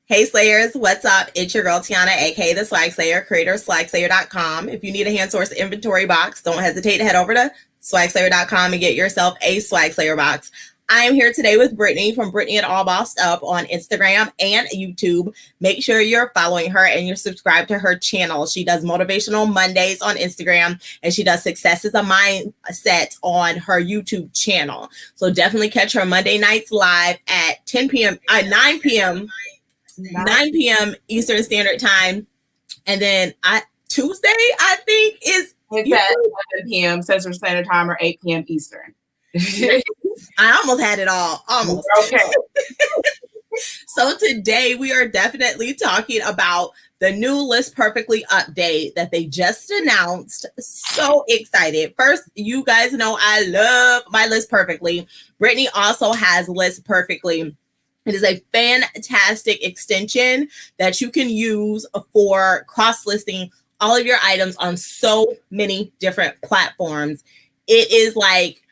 Hey Slayers, what's up? It's your girl Tiana, aka The Swagslayer, creator of swagslayer.com. If you need a hand source inventory box, don't hesitate to head over to swagslayer.com and get yourself a Swagslayer box. I am here today with Brittany from Brittany and All Bossed Up on Instagram and YouTube. Make sure you're following her and you're subscribed to her channel. She does Motivational Mondays on Instagram and she does Success is a Mindset on her YouTube channel. So definitely catch her Monday nights live at 9 p.m. Eastern Standard Time. And then Tuesday, I think, is it's at 7 p.m. Central Standard Time or 8 p.m. Eastern. I almost had it all. Almost. Okay. So today we are definitely talking about the new List Perfectly update that they just announced. So excited. First, you guys know I love my List Perfectly. Brittany also has List Perfectly. It is a fantastic extension that you can use for cross-listing all of your items on so many different platforms. It is like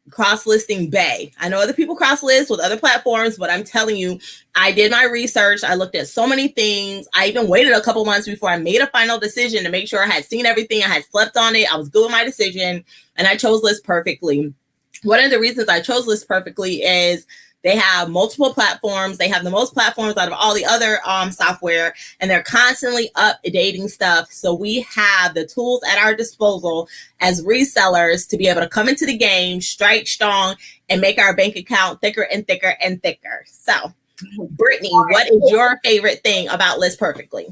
cross-listing bay. I know other people cross-list with other platforms, but I'm telling you, I did my research. I looked at so many things. I even waited a couple months before I made a final decision to make sure I had seen everything. I had slept on it. I was good with my decision, and I chose List Perfectly. One of the reasons I chose List Perfectly is they have multiple platforms. They have the most platforms out of all the other software, and they're constantly updating stuff. So we have the tools at our disposal as resellers to be able to come into the game, strike strong, and make our bank account thicker and thicker and thicker. So, Brittany, what is your favorite thing about List Perfectly?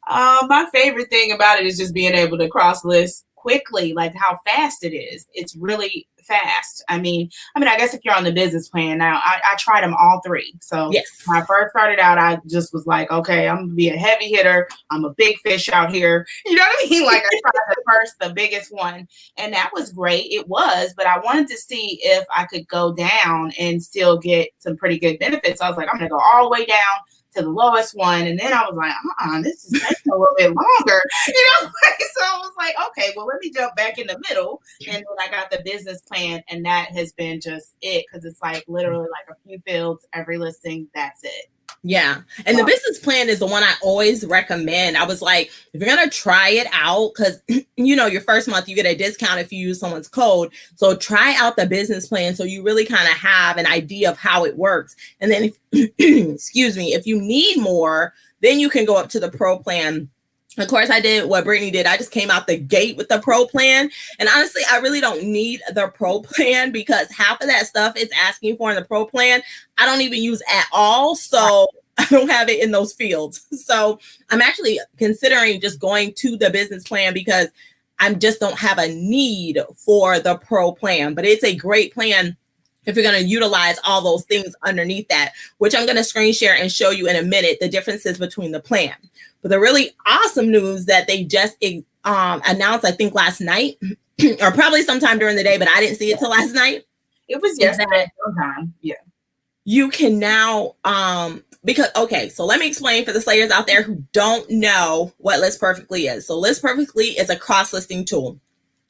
My favorite thing about it is just being able to cross list quickly, like how fast it is. It's really fast. I mean, I guess if you're on the business plan now, I tried them all three. So yes, when I first started out, I just was like, okay, I'm gonna be a heavy hitter. I'm a big fish out here. You know what I mean? Like I tried the biggest one, and that was great. It was, but I wanted to see if I could go down and still get some pretty good benefits. So I was like, I'm gonna go all the way down to the lowest one, and then I was like, this is taking a little bit longer, so I was like, okay, well, let me jump back in the middle, and then I got the business plan, and that has been just it, because it's like literally like a few fields every listing, that's it. Yeah. And the business plan is the one I always recommend. I was like, if you're going to try it out, because, your first month, you get a discount if you use someone's code. So try out the business plan so you really kind of have an idea of how it works. And then, if you need more, then you can go up to the pro plan. Of course, I did what Brittany did. I just came out the gate with the pro plan. And honestly, I really don't need the pro plan because half of that stuff it's asking for in the pro plan, I don't even use at all. So I don't have it in those fields. So I'm actually considering just going to the business plan because I just don't have a need for the pro plan. But it's a great plan if you're going to utilize all those things underneath that, which I'm going to screen share and show you in a minute, the differences between the plan. But the really awesome news that they just announced, I think last night, or probably sometime during the day, but I didn't see it till last night. It was yesterday sometime. Yeah. You can now, so let me explain for the Slayers out there who don't know what List Perfectly is. So List Perfectly is a cross-listing tool.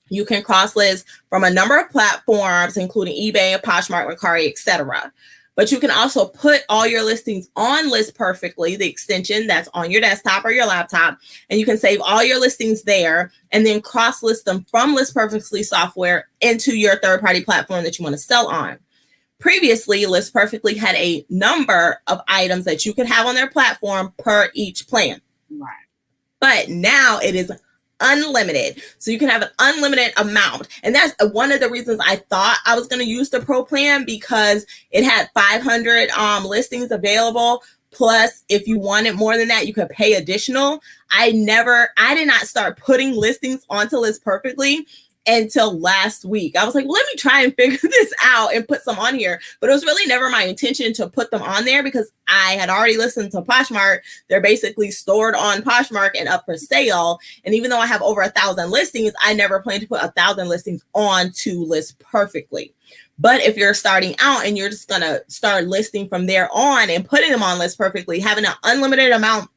You can cross-list from a number of platforms, including eBay, Poshmark, Mercari, etc. But you can also put all your listings on List Perfectly, the extension that's on your desktop or your laptop, and you can save all your listings there and then cross-list them from List Perfectly software into your third-party platform that you want to sell on. Previously, List Perfectly had a number of items that you could have on their platform per each plan. Right. But now it is unlimited. So you can have an unlimited amount. And that's one of the reasons I thought I was going to use the pro plan, because it had 500 listings available. Plus, if you wanted more than that, you could pay additional. I did not start putting listings onto List Perfectly until last week. I was like, well, let me try and figure this out and put some on here. But it was really never my intention to put them on there because I had already listened to Poshmark. They're basically stored on Poshmark and up for sale. And even though I have over 1,000 listings, I never planned to put 1,000 listings onto List Perfectly. But if you're starting out and you're just going to start listing from there on and putting them on List Perfectly, having an unlimited amount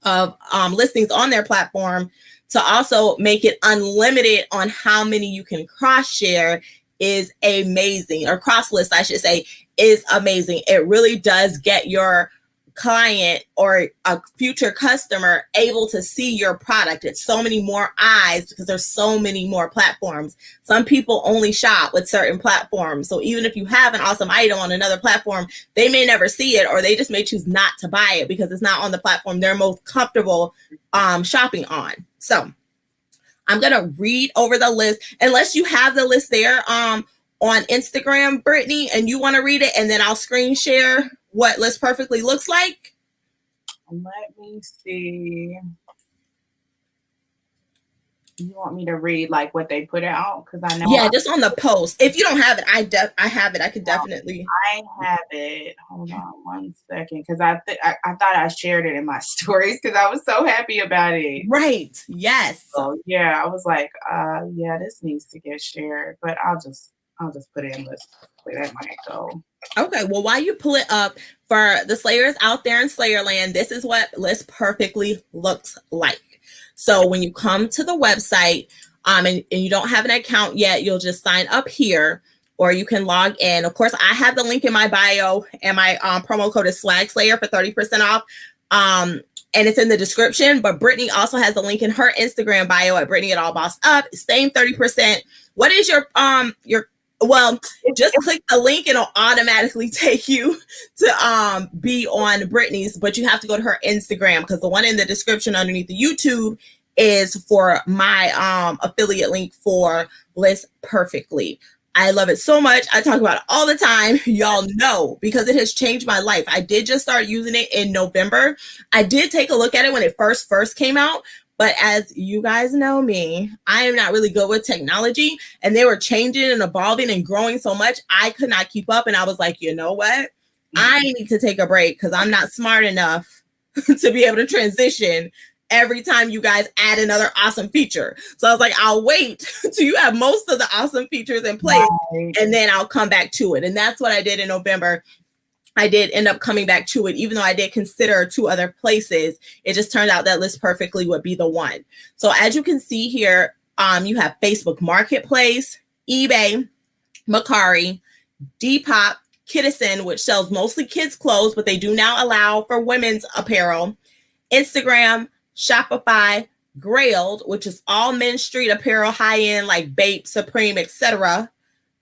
of listings on their platform to also make it unlimited on how many you can cross share is amazing, or cross list, I should say, is amazing. It really does get your client or a future customer able to see your product. It's so many more eyes because there's so many more platforms. Some people only shop with certain platforms. So even if you have an awesome item on another platform, they may never see it, or they just may choose not to buy it because it's not on the platform they're most comfortable shopping on. So I'm going to read over the list, unless you have the list there on Instagram, Brittany, and you want to read it, and then I'll screen share what List Perfectly looks like. Let me see. You want me to read like what they put out? Because I know. Yeah, just on the post. If you don't have it, I have it. I could definitely. I have it. Hold on one second, because I thought I shared it in my stories because I was so happy about it. Right. Yes. So yeah, I was like, yeah, this needs to get shared, but I'll just put it in List Perfectly. That might go. Okay, well, while you pull it up, for the Slayers out there in Slayerland, this is what List Perfectly looks like. So when you come to the website and you don't have an account yet, you'll just sign up here, or you can log in. Of course, I have the link in my bio, and my promo code is Swagslayer for 30% off. And it's in the description, but Brittany also has the link in her Instagram bio at Brittany at All Boss Up. Same 30%. What is your well, just click the link and it'll automatically take you to be on Brittany's, but you have to go to her Instagram, because the one in the description underneath the YouTube is for my affiliate link for List Perfectly. I love it so much. I talk about it all the time. Y'all know, because it has changed my life. I did just start using it in November. I did take a look at it when it first came out. But as you guys know me, I am not really good with technology, and they were changing and evolving and growing so much, I could not keep up. And I was like, you know what? I need to take a break because I'm not smart enough to be able to transition every time you guys add another awesome feature. So I was like, I'll wait till you have most of the awesome features in place, and then I'll come back to it. And that's what I did in November. I did end up coming back to it, even though I did consider 2 other places. It just turned out that List Perfectly would be the one. So as you can see here, you have Facebook Marketplace, eBay, Mercari, Depop, Kittison, which sells mostly kids' clothes, but they do now allow for women's apparel, Instagram, Shopify, Grailed, which is all men's street apparel, high-end like Bape, Supreme, etc.,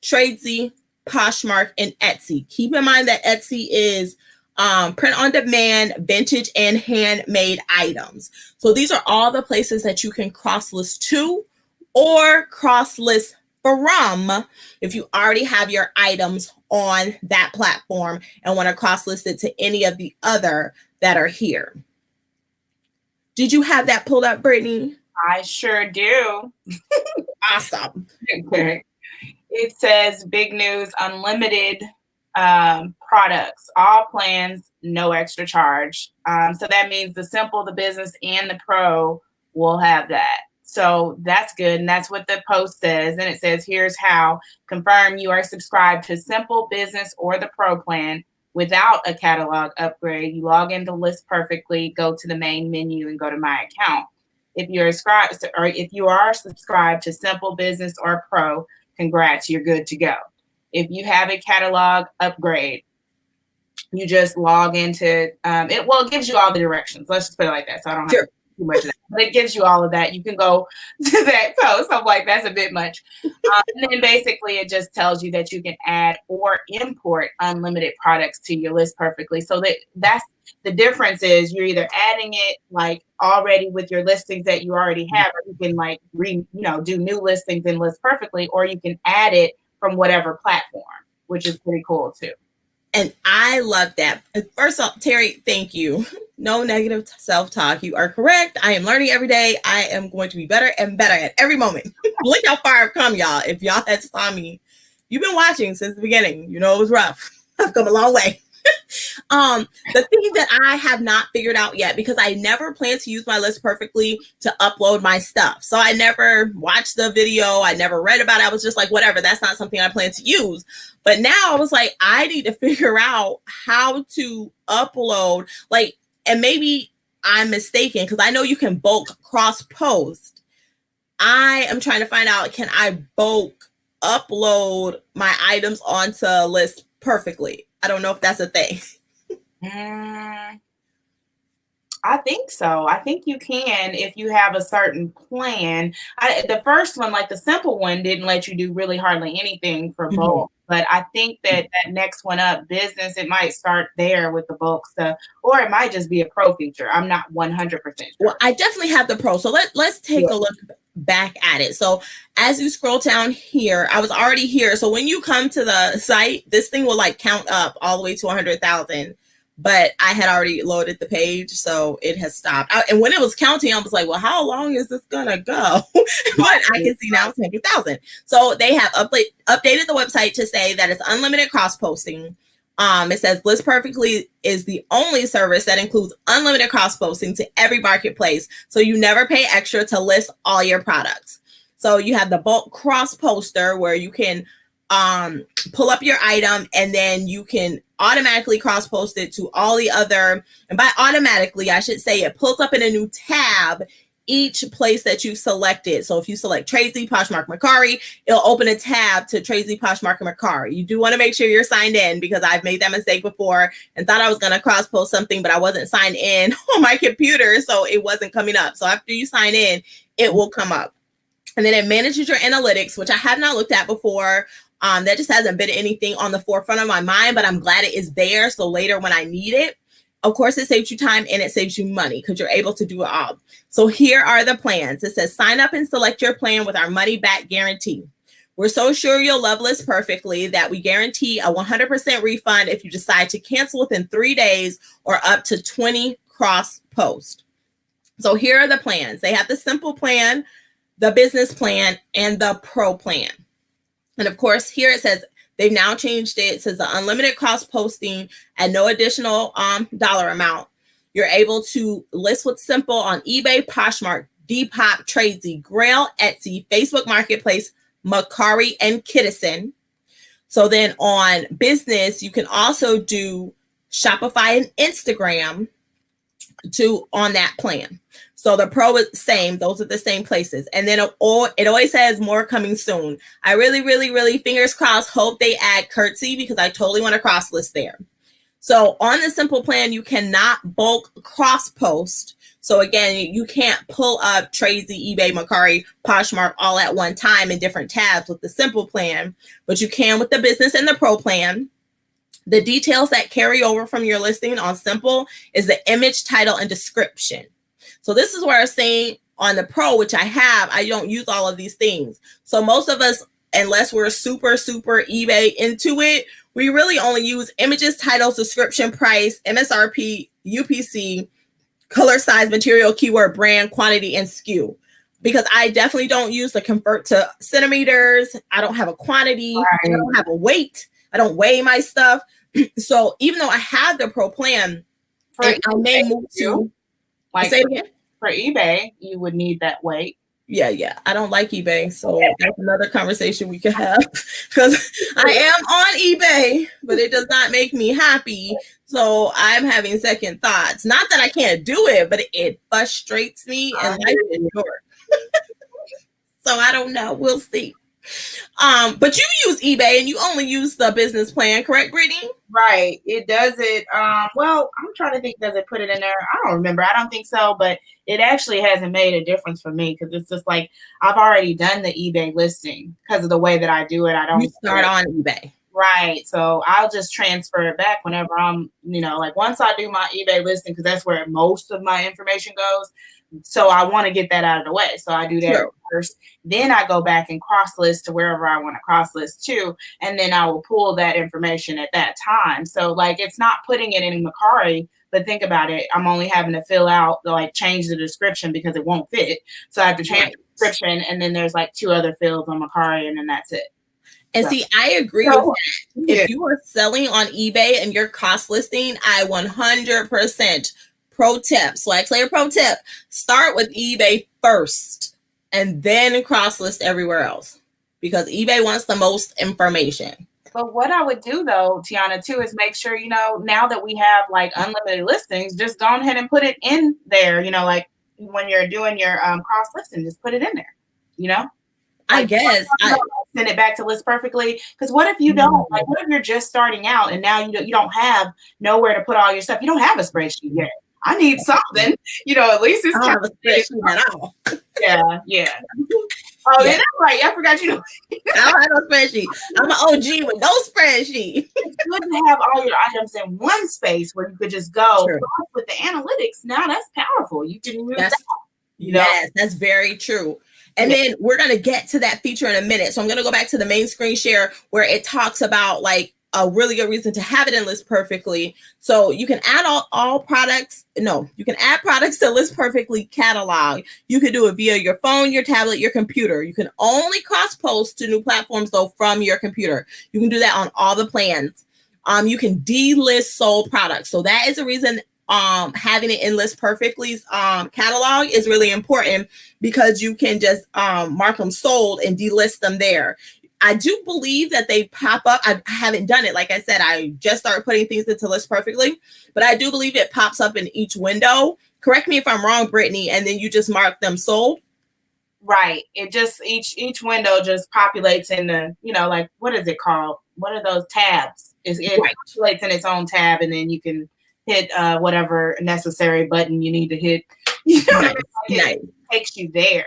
Tradesy, Poshmark, and Etsy. Keep in mind that Etsy is print on demand, vintage, and handmade items. So these are all the places that you can cross list to or cross list from if you already have your items on that platform and want to cross list it to any of the other that are here. Did you have that pulled up, Brittany? I sure do. Awesome. Okay. It says big news, unlimited products, all plans, no extra charge. So that means the Simple, the Business, and the Pro will have that. So that's good. And that's what the post says. And it says, here's how. Confirm you are subscribed to Simple, Business, or the Pro plan without a catalog upgrade. You log into List Perfectly, go to the main menu, and go to My Account. If you are subscribed to Simple, Business, or Pro, congrats, you're good to go. If you have a catalog upgrade, you just log into it. Well, it gives you all the directions. Let's just put it like that, so I don't have too much of that. But it gives you all of that. You can go to that post. I'm like, that's a bit much. And then basically, it just tells you that you can add or import unlimited products to your List Perfectly. So that's the difference. Is you're either adding it like already with your listings that you already have, or you can like do new listings in List Perfectly, or you can add it from whatever platform, which is pretty cool too. And I love that. First off, Terry, thank you. No negative self-talk. You are correct. I am learning every day. I am going to be better and better at every moment. Look how far I've come, y'all. If y'all had saw me, you've been watching since the beginning. You know it was rough. I've come a long way. The thing that I have not figured out yet, because I never plan to use my List Perfectly to upload my stuff. So I never watched the video. I never read about it. I was just like, whatever, that's not something I plan to use. But now I was like, I need to figure out how to upload, and maybe I'm mistaken because I know you can bulk cross post. I am trying to find out, can I bulk upload my items onto List Perfectly? I don't know if that's a thing. I think so. I think you can if you have a certain plan. The first one, like the simple one, didn't let you do really hardly anything for bulk. But I think that next one up, business, it might start there with the bulk stuff, or it might just be a pro feature. I'm not 100% sure. Well, I definitely have the pro. So let's take a look back at it. So as you scroll down here, I was already here. So when you come to the site, this thing will like count up all the way to 100,000. But I had already loaded the page, so it has stopped. And when it was counting, I was like, well, how long is this gonna go? But I can see now it's 100,000. So they have updated the website to say that it's unlimited cross posting. It says List Perfectly is the only service that includes unlimited cross posting to every marketplace. So you never pay extra to list all your products. So you have the bulk cross poster where you can pull up your item and then you can automatically cross post it to all the other, and by automatically, I should say it pulls up in a new tab each place that you've selected. So if you select Tracy, Poshmark, Mercari, it'll open a tab to Tracy, Poshmark, and Mercari. You do want to make sure you're signed in because I've made that mistake before and thought I was going to cross post something, but I wasn't signed in on my computer, so it wasn't coming up. So after you sign in, it will come up. And then it manages your analytics, which I have not looked at before. That just hasn't been anything on the forefront of my mind, but I'm glad it is there. So later when I need it, of course, it saves you time and it saves you money because you're able to do it all. So here are the plans. It says sign up and select your plan with our money back guarantee. We're so sure you'll love List Perfectly that we guarantee a 100% refund if you decide to cancel within 3 days or up to 20 cross posts. So here are the plans. They have the simple plan, the business plan, and the pro plan. And of course, here it says they've now changed it. It says the unlimited cross posting at no additional dollar amount. You're able to list with Simple on eBay, Poshmark, Depop, Tradesy, Grail, Etsy, Facebook Marketplace, Mercari, and Kittison. So then on business, you can also do Shopify and Instagram on that plan. So the pro is same. Those are the same places. And then it always says more coming soon. I really, fingers crossed, hope they add Curtsy because I totally want to cross list there. So on the simple plan, you cannot bulk cross post. So again, you can't pull up Tracy, eBay, Mercari, Poshmark all at one time in different tabs with the simple plan, but you can with the business and the pro plan. The details that carry over from your listing on simple is the image, title, and description. So this is where I'm saying on the pro, which I don't use all of these things. So most of us, unless we're super eBay into it, we really only use images, titles, description, price, MSRP, UPC, color, size, material, keyword, brand, quantity, and SKU. Because I definitely don't use the convert to centimeters. I don't have a quantity. Right. I don't have a weight. I don't weigh my stuff. So even though I have the pro plan, I may move to like for eBay, you would need that weight. Yeah. I don't like eBay. So that's another conversation we could have because I am on eBay, but it does not make me happy. So I'm having second thoughts. Not that I can't do it, but it frustrates me and life is short. So I don't know. We'll see. But you use eBay and you only use the business plan, correct, Brittany? Right. It does it. Well, I'm trying to think, does it put it in there? I don't remember. I don't think so, but it actually hasn't made a difference for me because it's just like I've already done the eBay listing because of the way that I do it. I don't start on eBay. Right. So I'll just transfer it back whenever I'm, like once I do my eBay listing, because that's where most of my information goes. So I want to get that out of the way. So I do that first. Then I go back and cross list to wherever I want to cross list to. And then I will pull that information at that time. So like it's not putting it in Mercari, but think about it. I'm only having to fill out, change the description because it won't fit. So I have to change the description. And then there's 2 other fields on Mercari and then that's it. And see, I agree with that. If you are selling on eBay and you're cross listing, I 100% pro tip, Swagslayer pro tip, start with eBay first and then cross list everywhere else because eBay wants the most information. But what I would do though, Tiana, too, is make sure, now that we have unlimited listings, just go ahead and put it in there, when you're doing your cross listing, just put it in there, I guess. send it back to List Perfectly. Because what if you don't? Like, what if you're just starting out and now you don't have nowhere to put all your stuff? You don't have a spreadsheet yet. I need something, at least it's I don't have a spreadsheet at all. Yeah. Oh, yeah, that's right. I forgot you. I don't have no spreadsheet. I'm an OG with no spreadsheet. It's good to have all your items in one space where you could just go. With the analytics, now that's powerful. You can use that. Yes, that's very true. And then we're going to get to that feature in a minute. So I'm going to go back to the main screen share where it talks about like a really good reason to have it in List Perfectly. So you can add all products. No, you can add products to List Perfectly catalog. You can do it via your phone, your tablet, your computer. You can only cross post to new platforms though from your computer. You can do that on all the plans. You can delist sold products. So that is a reason having it in List Perfectly's catalog is really important because you can just mark them sold and delist them there. I do believe that they pop up. I haven't done it. Like I said, I just started putting things into List Perfectly, but I do believe it pops up in each window. Correct me if I'm wrong, Brittany, and then you just mark them sold. Right. It just each window just populates in the, like, what is it called? What are those tabs? It populates in its own tab, and then you can hit whatever necessary button you need to hit. Nice. It takes you there.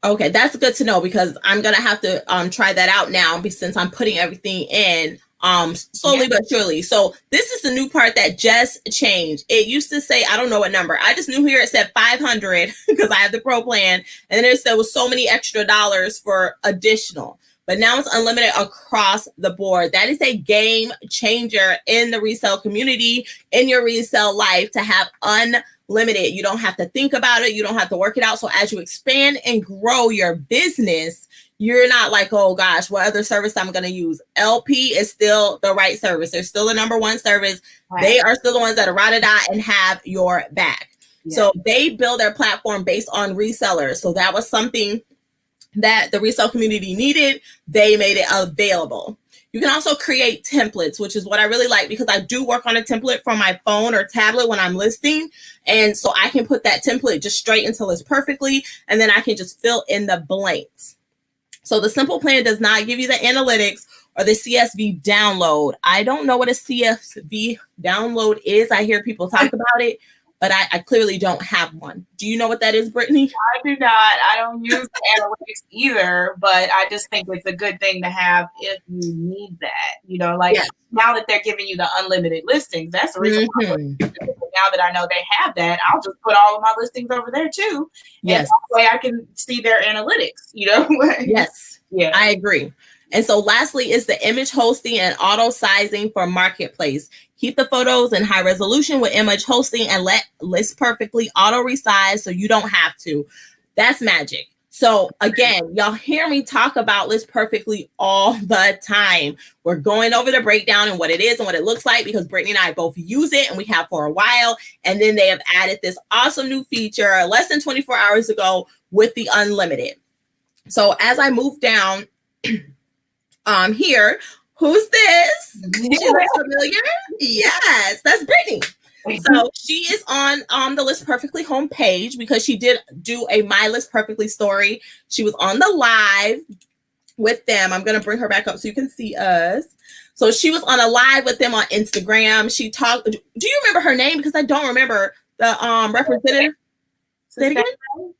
Okay, that's good to know because I'm gonna have to try that out now since I'm putting everything in slowly but surely. So this is the new part that just changed. It used to say, I don't know what number. I just knew here it said 500 because I have the pro plan, and then there was so many extra dollars for additional. But now it's unlimited across the board. That is a game changer in the resale community, in your resale life, to have unlimited. You don't have to think about it. You don't have to work it out. So as you expand and grow your business, you're not like, oh gosh, what other service I'm going to use? LP is still the right service. They're still the number one service. Right. They are still the ones that are ride or die and have your back. Yeah. So they build their platform based on resellers. So that was something that the resale community needed. They made it available. You can also create templates, which is what I really like because I do work on a template from my phone or tablet when I'm listing. And so I can put that template just straight into List Perfectly, and then I can just fill in the blanks. So the simple plan does not give you the analytics or the CSV download. I don't know what a CSV download is. I hear people talk about it, but I clearly don't have one. Do you know what that is, Brittany? I do not. I don't use analytics either, but I just think it's a good thing to have if you need that. Now that they're giving you the unlimited listings, that's the reason why. Now that I know they have that, I'll just put all of my listings over there too. Yes. And that way I can see their analytics, Yes. Yeah. I agree. And so lastly is the image hosting and auto sizing for Marketplace. Keep the photos in high resolution with image hosting and let List Perfectly auto resize so you don't have to. That's magic. So again, y'all hear me talk about List Perfectly all the time. We're going over the breakdown and what it is and what it looks like because Brittany and I both use it and we have for a while. And then they have added this awesome new feature less than 24 hours ago with the unlimited. So as I move down here, who's this? She looks familiar? Yes, that's Brittany. So she is on the List Perfectly homepage because she did do a My List Perfectly story. She was on the live with them. I'm going to bring her back up so you can see us. So she was on a live with them on Instagram. She talked. Do you remember her name? Because I don't remember the representative. Say it again.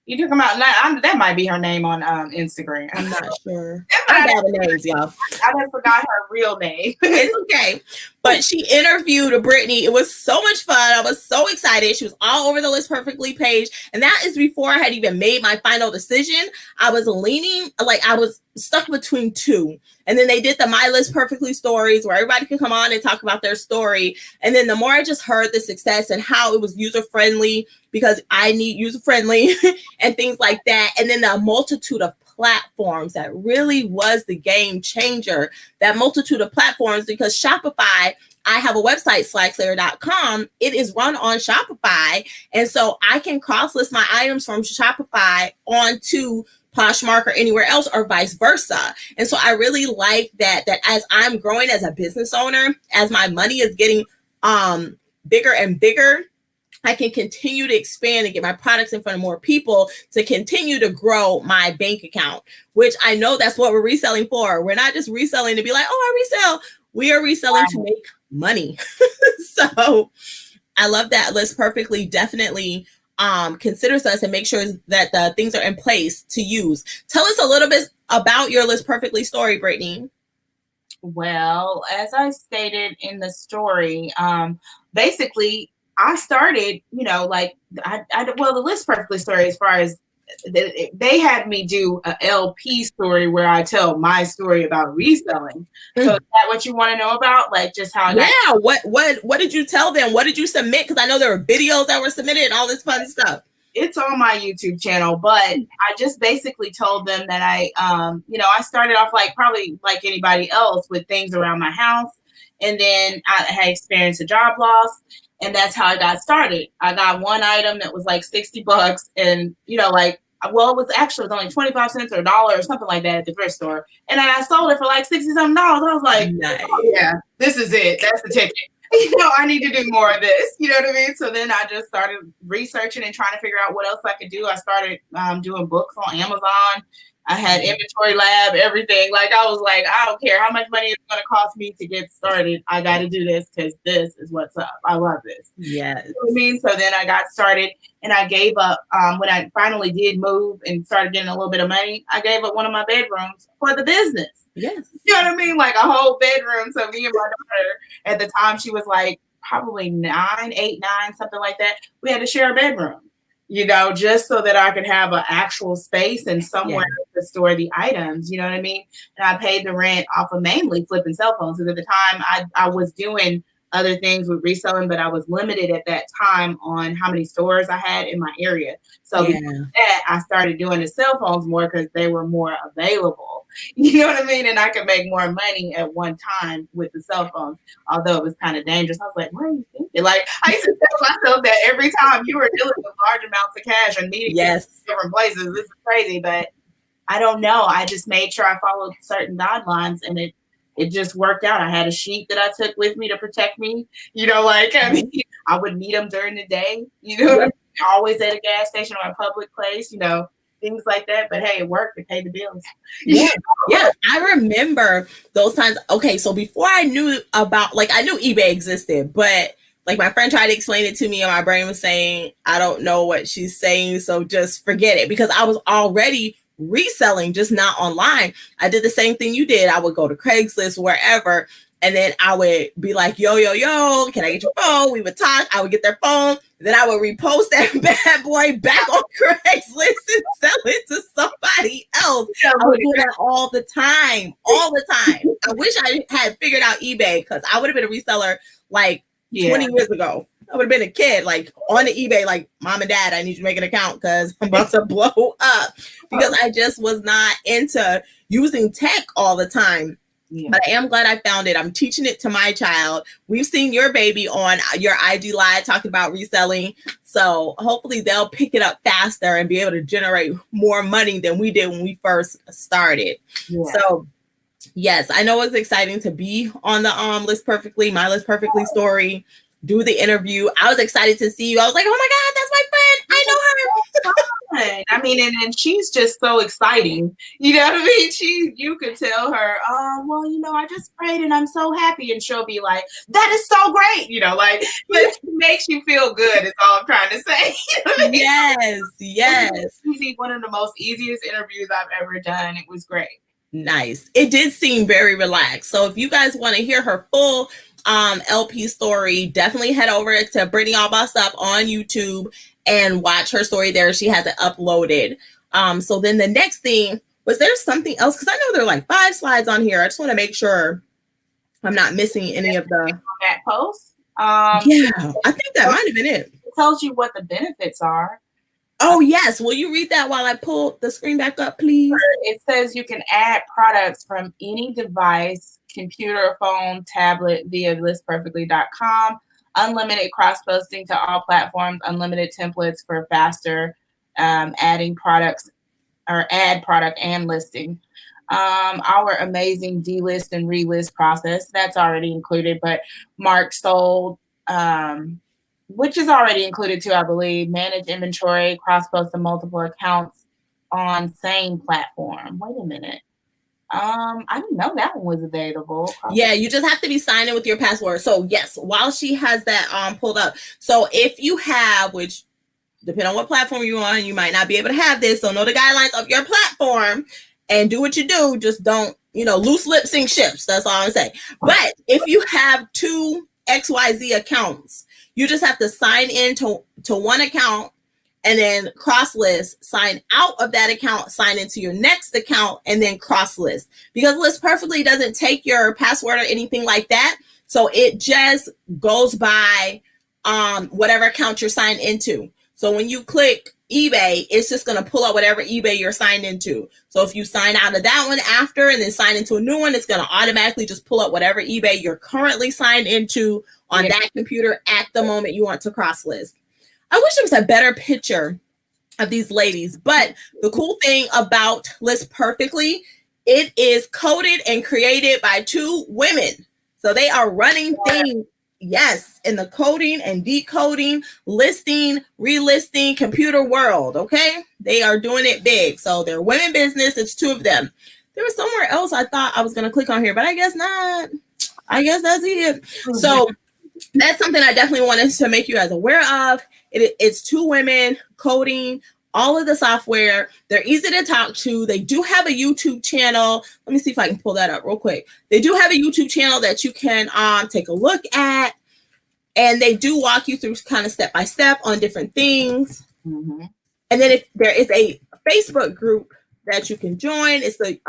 You talking about that might be her name on Instagram. I'm not sure. I'm bad with names, y'all. I just forgot her real name. It's okay. But she interviewed Brittany. It was so much fun. I was so excited. She was all over the List Perfectly page. And that is before I had even made my final decision. I was leaning, I was stuck between two. And then they did the My List Perfectly stories where everybody can come on and talk about their story. And then the more I just heard the success and how it was user-friendly, because I need user-friendly and things like that. And then the multitude of platforms that really was the game changer, that multitude of platforms, because Shopify, I have a website, swagslayer.com. It is run on Shopify. And so I can cross-list my items from Shopify onto Poshmark or anywhere else or vice versa. And so I really like that as I'm growing as a business owner, as my money is getting bigger and bigger, I can continue to expand and get my products in front of more people to continue to grow my bank account, which I know that's what we're reselling for. We're not just reselling to be like, oh, I resell. We are reselling to make money. So I love that List Perfectly definitely considers us and make sure that the things are in place to use. Tell us a little bit about your List Perfectly story, Brittany. Well, as I stated in the story, basically I started, like well, the List Perfectly story, as far as they had me do a LP story where I tell my story about reselling. So is that what you want to know about? Like just how what did you tell them? What did you submit? Because I know there were videos that were submitted and all this fun stuff. It's on my YouTube channel, but I just basically told them that I started off probably like anybody else with things around my house. And then I had experienced a job loss, and that's how I got started. I got one item that was like $60, and it was only 25 cents or $1 or something like that at the thrift store. And I sold it for like $60 something. I was like, nice. Oh, yeah, this is it. That's the ticket. I need to do more of this. You know what I mean? So then I just started researching and trying to figure out what else I could do. I started doing books on Amazon. I had inventory lab, everything. Like I was like, I don't care how much money it's going to cost me to get started. I got to do this because this is what's up. I love this. Yes. You know what I mean? So then I got started and I gave up when I finally did move and started getting a little bit of money. I gave up one of my bedrooms for the business. Yes. You know what I mean? Like a whole bedroom. So me and my daughter, at the time, she was like probably 8, 9, something like that. We had to share a bedroom, just so that I could have an actual space and somewhere to store the items. You know what I mean? And I paid the rent off of mainly flipping cell phones. Because at the time I was doing other things with reselling, but I was limited at that time on how many stores I had in my area. So because of that, I started doing the cell phones more because they were more available. You know what I mean? And I could make more money at one time with the cell phones, although it was kind of dangerous. I was like, what are you thinking? Like, I used to tell myself that every time you were dealing with large amounts of cash and needing different places. This is crazy, but I don't know. I just made sure I followed certain guidelines, and it just worked out. I had a sheet that I took with me to protect me. I would meet them during the day, always at a gas station or a public place, things like that. But hey, it worked. It paid the bills. Yeah. I remember those times. Okay, so before I knew about, I knew eBay existed, but my friend tried to explain it to me and my brain was saying, I don't know what she's saying, so just forget it, because I was already reselling, just not online. I did the same thing you did. I would go to Craigslist, wherever, and then I would be like, yo, can I get your phone? We would talk. I would get their phone. Then I would repost that bad boy back on Craigslist and sell it to somebody else. I would do that all the time. I wish I had figured out eBay, because I would have been a reseller 20 years ago. I would have been a kid, on the eBay, mom and dad, I need you to make an account because I'm about to blow up, because I just was not into using tech all the time. Yeah. But I am glad I found it. I'm teaching it to my child. We've seen your baby on your IG Live talking about reselling. So hopefully they'll pick it up faster and be able to generate more money than we did when we first started. Yeah. So yes, I know it's exciting to be on the List Perfectly, my List Perfectly story, do the interview. I was excited to see you. I was like, oh my God, that's my friend. I know her. I mean, and she's just so exciting. You know what I mean? You could tell her, I just prayed and I'm so happy. And she'll be like, that is so great. It makes you feel good is all I'm trying to say. You know what I mean? Yes. One of the most easiest interviews I've ever done. It was great. Nice. It did seem very relaxed. So if you guys want to hear her full LP story, definitely head over to Brittany All Bossed Up on YouTube and watch her story there. She has it uploaded. So then the next thing, was there something else? Because I know there are 5 slides on here. I just want to make sure I'm not missing any of the that post. I think that might have been it. It tells you what the benefits are. Oh, yes. Will you read that while I pull the screen back up, please? It says you can add products from any device, computer, phone, tablet via listperfectly.com. Unlimited cross-posting to all platforms, unlimited templates for faster adding products or add product and listing. Our amazing delist and relist process, that's already included, but Mark sold which is already included too, I believe. Manage inventory, cross-post to multiple accounts on same platform. Wait a minute. I didn't know that one was available. Yeah, you just have to be signed in with your password. So yes, while she has that pulled up. So if you have, which depending on what platform you're on, you might not be able to have this. So know the guidelines of your platform and do what you do. Just don't, loose lip sync ships. That's all I'm saying. But if you have two XYZ accounts, you just have to sign in to one account and then cross list, sign out of that account, sign into your next account, and then cross list. Because List Perfectly doesn't take your password or anything like that. So it just goes by whatever account you're signed into. So when you click eBay, it's just going to pull up whatever eBay you're signed into. So if you sign out of that one after and then sign into a new one, it's going to automatically just pull up whatever eBay you're currently signed into on that computer at the moment you want to cross list. I wish there was a better picture of these ladies, but the cool thing about List Perfectly, it is coded and created by two women. So they are running things, yes, in the coding and decoding, listing, relisting, computer world, okay? They are doing it big. So they're women business. It's two of them. There was somewhere else I thought I was going to click on here, but I guess not. I guess that's it. So that's something I definitely wanted to make you guys aware of. It's two women coding all of the software. They're easy to talk to. They do have a YouTube channel. Let me see if I can pull that up real quick. They do have a YouTube channel that you can take a look at. And they do walk you through kind of step by step on different things. Mm-hmm. And then if there is a Facebook group that you can join, it's the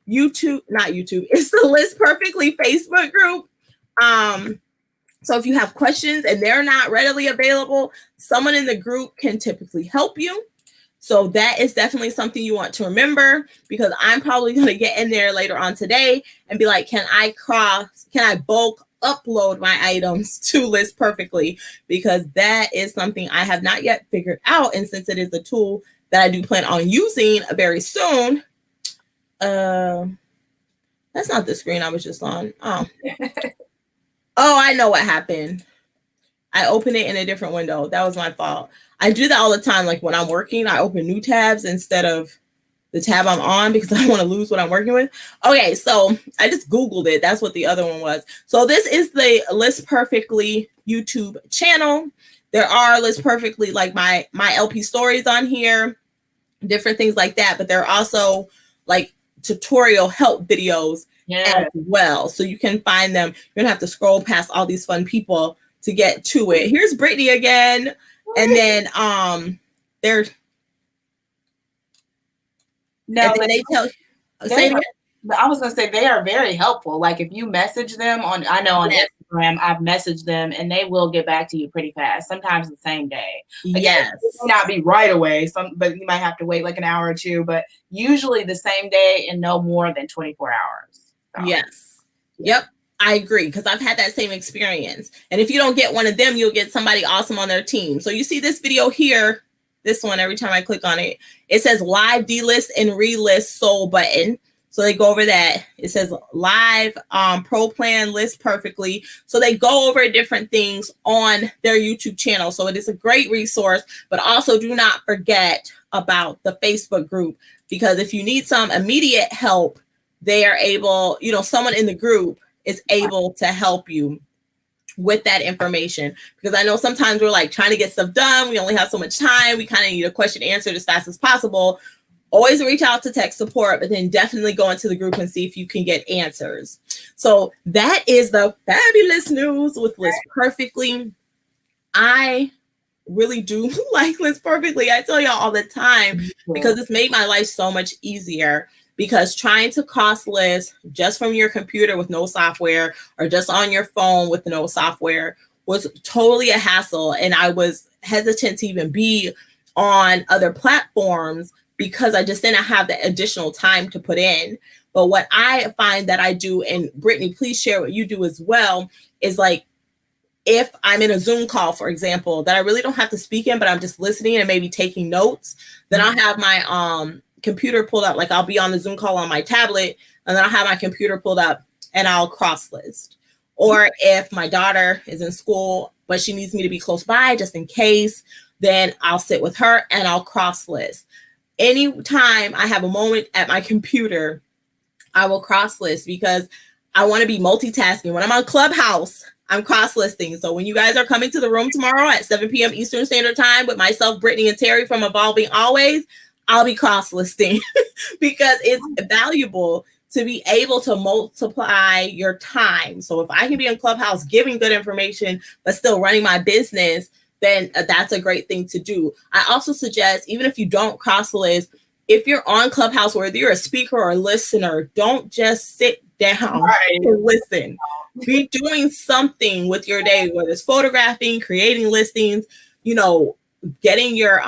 it's the List Perfectly Facebook group. So if you have questions and they're not readily available, someone in the group can typically help you. So that is definitely something you want to remember, because I'm probably going to get in there later on today and be like, can I bulk upload my items to List Perfectly? Because that is something I have not yet figured out. And since it is a tool that I do plan on using very soon, that's not the screen I was just on. Oh, I know what happened. I opened it in a different window. That was my fault. I do that all the time. Like when I'm working, I open new tabs instead of the tab I'm on because I don't want to lose what I'm working with. Okay, so I just Googled it. That's what the other one was. So this is the List Perfectly YouTube channel. There are List Perfectly, like my LP stories on here, different things like that. But there are also like tutorial help videos as well. So you can find them. You're gonna have to scroll past all these fun people to get to it. Here's Brittany again. And then there's no, and then they tell I was gonna say they are very helpful. Like if you message them on Instagram, I've messaged them and they will get back to you pretty fast. Sometimes the same day. Again, it may not be right away. But you might have to wait like an hour or two. But usually the same day and no more than 24 hours. So. Yes. Yep. I agree, because I've had that same experience. And if you don't get one of them, you'll get somebody awesome on their team. So you see this video here, this one, every time I click on it, it says live delist and relist sold button. So they go over that. It says live pro plan List Perfectly. So they go over different things on their YouTube channel. So it is a great resource, but also do not forget about the Facebook group, because if you need some immediate help, they are able, someone in the group is able to help you with that information. Because I know sometimes we're like trying to get stuff done. We only have so much time. We kind of need a question answered as fast as possible. Always reach out to tech support, but then definitely go into the group and see if you can get answers. So that is the fabulous news with List Perfectly. I really do like List Perfectly. I tell y'all all the time, because it's made my life so much easier. Because trying to cross list just from your computer with no software, or just on your phone with no software, was totally a hassle. And I was hesitant to even be on other platforms because I just didn't have the additional time to put in. But what I find that I do, and Brittany, please share what you do as well, is like, if I'm in a Zoom call, for example, that I really don't have to speak in, but I'm just listening and maybe taking notes, then I'll have my computer pulled up. Like I'll be on the Zoom call on my tablet, and then I'll have my computer pulled up and I'll cross list. Or if my daughter is in school but she needs me to be close by just in case, then I'll sit with her and I'll cross list. Anytime I have a moment at my computer, I will cross list because I want to be multitasking. When I'm on Clubhouse, I'm cross listing. So when you guys are coming to the room tomorrow at 7 p.m. Eastern Standard Time with myself, Brittany, and Terry from Evolving Always, I'll be cross listing because it's valuable to be able to multiply your time. So if I can be in Clubhouse giving good information, but still running my business, then that's a great thing to do. I also suggest, even if you don't cross list, if you're on Clubhouse, whether you're a speaker or a listener, don't just sit down to listen. Be doing something with your day, whether it's photographing, creating listings, getting your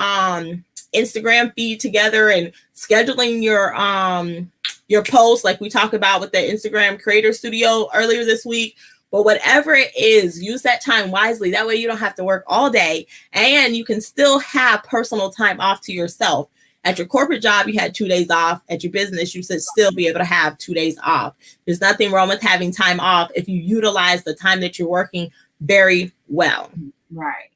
Instagram feed together and scheduling your posts like we talked about with the Instagram Creator Studio earlier this week. But whatever it is, use that time wisely. That way you don't have to work all day and you can still have personal time off to yourself. At your corporate job, you had 2 days off. At your business, you should still be able to have 2 days off. There's nothing wrong with having time off if you utilize the time that you're working very well. Right.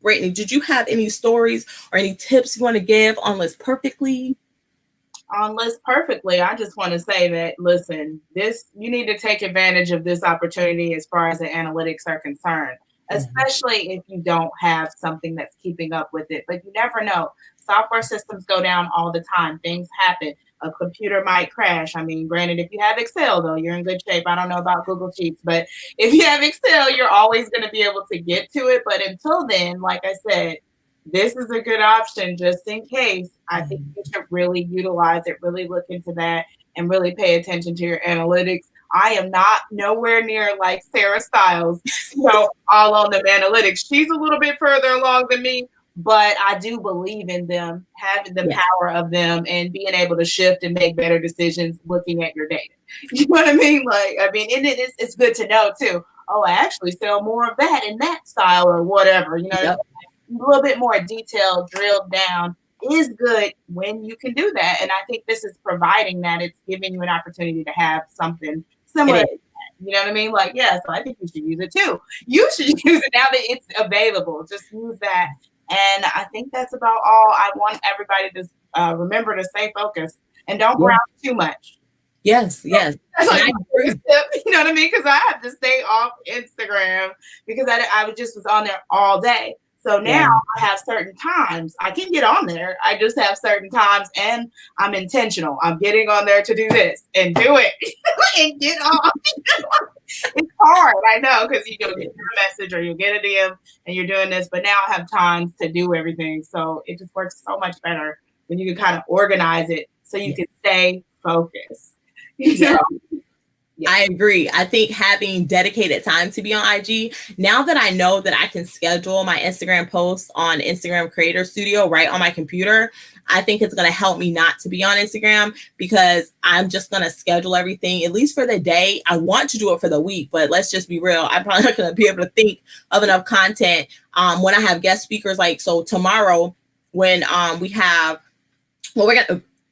Brittany, did you have any stories or any tips you want to give on List Perfectly? On List Perfectly, I just want to say that, listen, you need to take advantage of this opportunity as far as the analytics are concerned, especially if you don't have something that's keeping up with it. But you never know. Software systems go down all the time. Things happen. A computer might crash. I mean, granted, if you have Excel, though, you're in good shape. I don't know about Google Sheets, but if you have Excel, you're always going to be able to get to it. But until then, like I said, this is a good option just in case. I think you should really utilize it, really look into that, and really pay attention to your analytics. I am not nowhere near like Sarah Stiles, all on them analytics. She's a little bit further along than me, but I do believe in them, having the power of them and being able to shift and make better decisions looking at your data. You know what I mean? It's good to know too. Oh, I actually sell more of that in that style or whatever, A little bit more detailed, drilled down is good when you can do that. And I think this is providing that. It's giving you an opportunity to have something similar. You know what I mean? So I think you should use it too. You should use it now that it's available. Just use that. And I think that's about all. I want everybody to remember to stay focused and don't browse too much. Yes. That's like you know what I mean? Because I have to stay off Instagram because I just was on there all day. So now I have certain times I can get on there. I just have certain times and I'm intentional. I'm getting on there to do this and do it and get off. It's hard, I know, because you'll get a message or you'll get a DM and you're doing this, but now I have time to do everything. So it just works so much better when you can kind of organize it so you can stay focused. I agree. I think having dedicated time to be on IG, now that I know that I can schedule my Instagram posts on Instagram Creator Studio right on my computer, I think it's going to help me not to be on Instagram because I'm just going to schedule everything, at least for the day. I want to do it for the week, but let's just be real. I'm probably not going to be able to think of enough content when I have guest speakers. So tomorrow when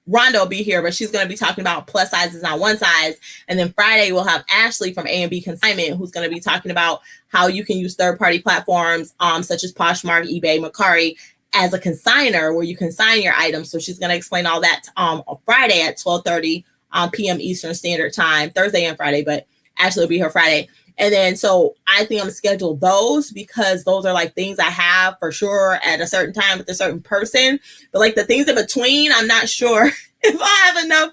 Rhonda will be here, but she's going to be talking about plus sizes, not one size. And then Friday, we'll have Ashley from A&B Consignment, who's going to be talking about how you can use third-party platforms such as Poshmark, eBay, Mercari as a consigner where you consign your items. So she's going to explain all that on Friday at 12:30 p.m. Eastern Standard Time, Thursday and Friday, but Ashley will be here Friday. And then, so I think I'm gonna schedule those because those are like things I have for sure at a certain time with a certain person. But like the things in between, I'm not sure if I have enough,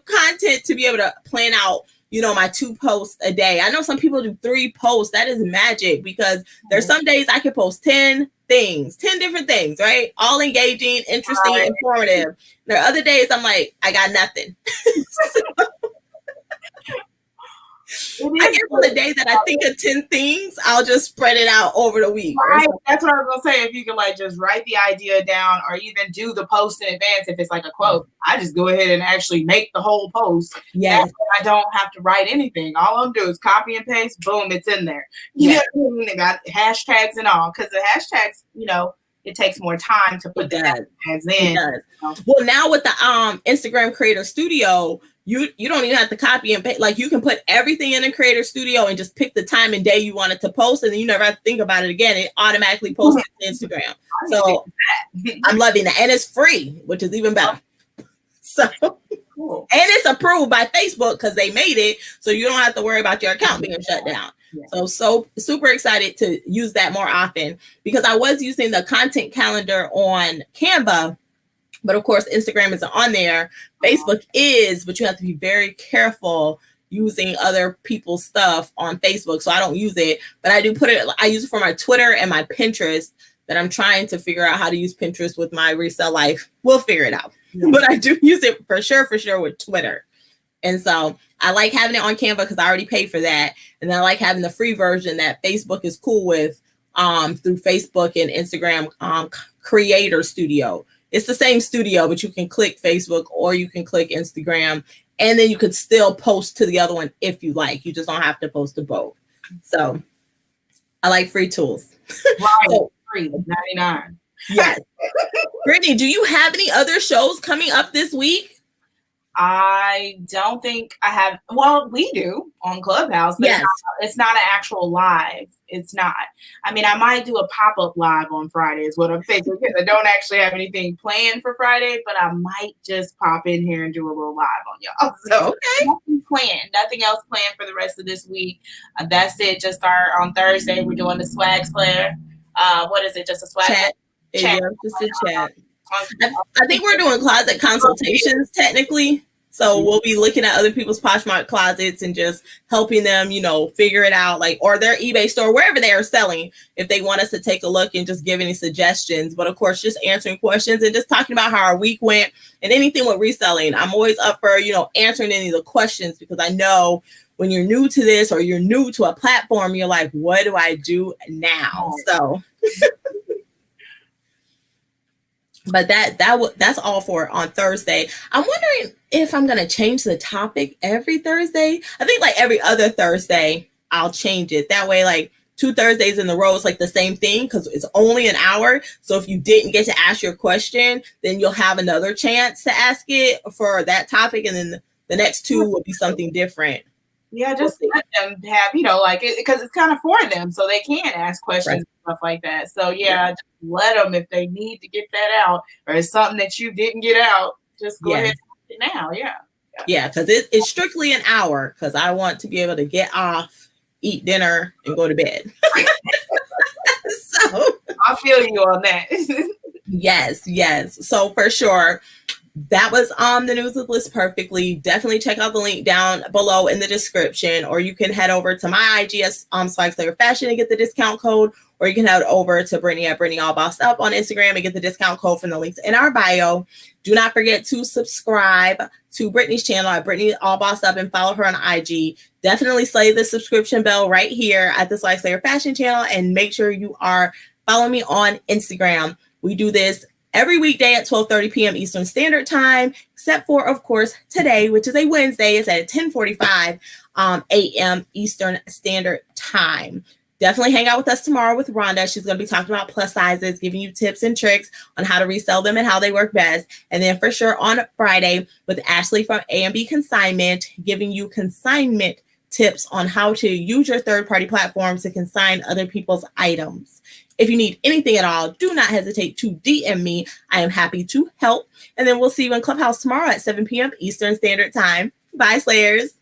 content to be able to plan out, my 2 posts a day. I know some people do 3 posts. That is magic because there's some days I can post 10 different things, right? All engaging, interesting, informative. There are other days I'm like, I got nothing. I guess on the day that I think of 10 things, I'll just spread it out over the week. Right. That's what I was going to say. If you can just write the idea down or even do the post in advance, if it's like a quote, I just go ahead and actually make the whole post. Yes. I don't have to write anything. All I'm doing is copy and paste. Boom, it's in there. Yeah. They got hashtags and all because the hashtags, it takes more time to put the hashtags in. Well, now with the Instagram Creator Studio, you don't even have to copy and paste. Like you can put everything in a creator studio and just pick the time and day you want it to post, and then you never have to think about it again. It automatically posts to Instagram. So I'm loving that. And it's free, which is even better. So cool. And it's approved by Facebook because they made it, so you don't have to worry about your account being shut down. Yeah. So super excited to use that more often, because I was using the content calendar on Canva, but of course Instagram isn't on there. Facebook is, but you have to be very careful using other people's stuff on Facebook. So I don't use it, but I do put it, I use it for my Twitter and my Pinterest, that I'm trying to figure out how to use Pinterest with my resale life. We'll figure it out. Yeah. But I do use it for sure with Twitter. And so I like having it on Canva because I already paid for that. And then I like having the free version that Facebook is cool with through Facebook and Instagram Creator Studio. It's the same studio, but you can click Facebook or you can click Instagram, and then you could still post to the other one if you like. You just don't have to post to both. So I like free tools. Right. So, free, 99. Yes. Brittany, do you have any other shows coming up this week? I don't think I have. Well, we do on Clubhouse, but yes. It's not an actual live. It's not. I mean, I might do a pop-up live on Friday is what I'm thinking, because I don't actually have anything planned for Friday, but I might just pop in here and do a little live on y'all. So okay. Nothing else planned for the rest of this week. That's it. Just on Thursday, we're doing the Swagslayer. What is it? Just a swag chat. Yeah, just a chat. I think we're doing closet consultations technically. So we'll be looking at other people's Poshmark closets and just helping them, figure it out, like, or their eBay store, wherever they are selling, if they want us to take a look and just give any suggestions. But of course, just answering questions and just talking about how our week went and anything with reselling. I'm always up for, answering any of the questions, because I know when you're new to this or you're new to a platform, you're like, what do I do now? So but that's all for on Thursday. I'm wondering if I'm going to change the topic every Thursday. I think like every other Thursday, I'll change it. That way, like 2 Thursdays in a row is like the same thing, because it's only an hour. So if you didn't get to ask your question, then you'll have another chance to ask it for that topic. And then the next 2 will be something different. Yeah, just let them have, because it's kind of for them, so they can ask questions, right, and stuff like that. So yeah, just let them, if they need to get that out, or it's something that you didn't get out, just go ahead and do it now. Yeah, because it's strictly an hour, because I want to be able to get off, eat dinner, and go to bed. So I feel you on that. Yes. So for sure. That was the news with List Perfectly. Definitely check out the link down below in the description, or you can head over to my IG as Swagslayer Fashion and get the discount code, or you can head over to Brittany at Brittany All Bossed Up on Instagram and get the discount code from the links in our bio. Do not forget to subscribe to Brittany's channel at Brittany All Bossed Up and follow her on IG. Definitely slay the subscription bell right here at the Swagslayer Fashion channel, and make sure you are following me on Instagram. We do this every weekday at 12:30 p.m. Eastern Standard Time, except for, of course, today, which is a Wednesday. It's at 10:45 a.m. Eastern Standard Time. Definitely hang out with us tomorrow with Rhonda. She's going to be talking about plus sizes, giving you tips and tricks on how to resell them and how they work best. And then for sure on Friday with Ashley from A&B Consignment, giving you consignment tips on how to use your third-party platforms to consign other people's items. If you need anything at all, do not hesitate to DM me. I am happy to help. And then we'll see you in Clubhouse tomorrow at 7 p.m. Eastern Standard Time. Bye, Slayers.